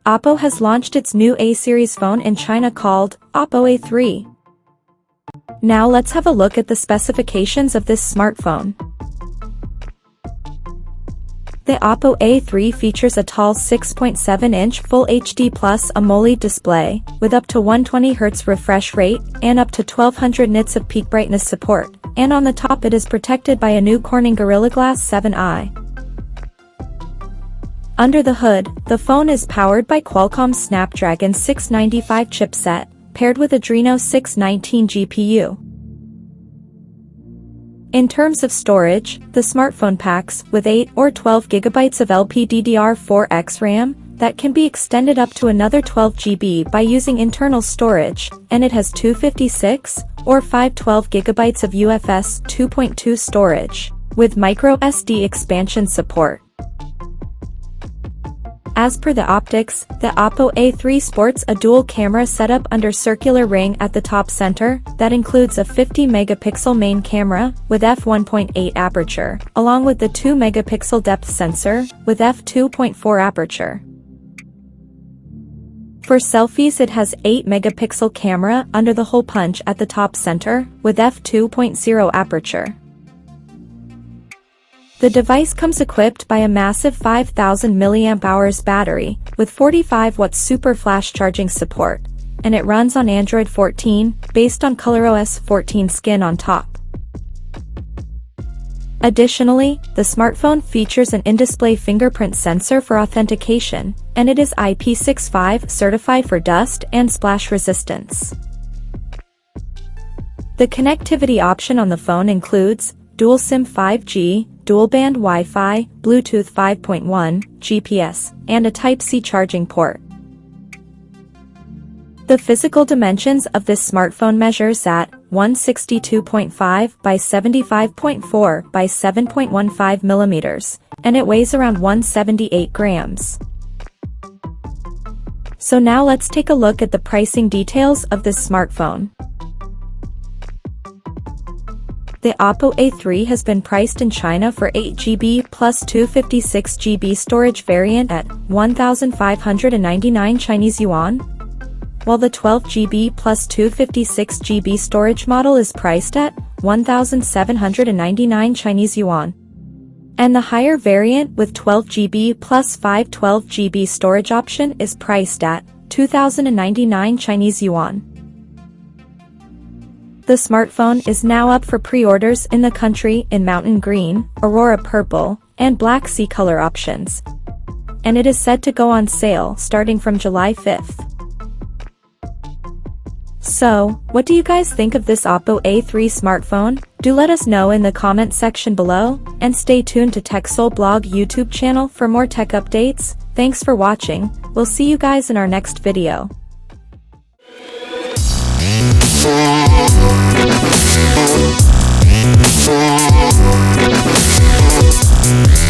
Oppo has launched its new A-series phone in China called Oppo A3. Now let's have a look at the specifications of this smartphone. The Oppo A3 features a tall 6.7-inch Full HD Plus AMOLED display, with up to 120Hz refresh rate, and up to 1200 nits of peak brightness support, and on the top it is protected by a new Corning Gorilla Glass 7i. Under the hood, the phone is powered by Qualcomm's Snapdragon 695 chipset, paired with Adreno 619 GPU. In terms of storage, the smartphone packs with 8 or 12 GB of LPDDR4X RAM that can be extended up to another 12 GB by using internal storage, and it has 256 or 512 GB of UFS 2.2 storage, with microSD expansion support. As per the optics, the Oppo A3 sports a dual camera setup under circular ring at the top center that includes a 50-megapixel main camera with f1.8 aperture, along with the 2-megapixel depth sensor with f2.4 aperture. For selfies, it has 8-megapixel camera under the hole punch at the top center with f2.0 aperture. The device comes equipped by a massive 5000 mAh battery with 45 watts super flash charging support, and it runs on Android 14 based on ColorOS 14 skin on top. Additionally, the smartphone features an in-display fingerprint sensor for authentication, and it is IP65 certified for dust and splash resistance. The connectivity option on the phone includes dual SIM 5G, dual-band Wi-Fi, Bluetooth 5.1, GPS, and a Type-C charging port. The physical dimensions of this smartphone measures at 162.5 by 75.4 by 7.15 millimeters, and it weighs around 178 grams. So now let's take a look at the pricing details of this smartphone. The Oppo A3 has been priced in China for 8GB plus 256GB storage variant at 1,599 Chinese yuan, while the 12GB plus 256GB storage model is priced at 1,799 Chinese yuan. And the higher variant with 12GB plus 512GB storage option is priced at 2,099 Chinese yuan. The smartphone is now up for pre-orders in the country in Mountain Green, Aurora Purple, and Black Sea color options, and it is set to go on sale starting from July 5th. So, what do you guys think of this Oppo A3 smartphone? Do let us know in the comment section below, and stay tuned to TechSole Blog YouTube channel for more tech updates. Thanks for watching, we'll see you guys in our next video. We'll be right back.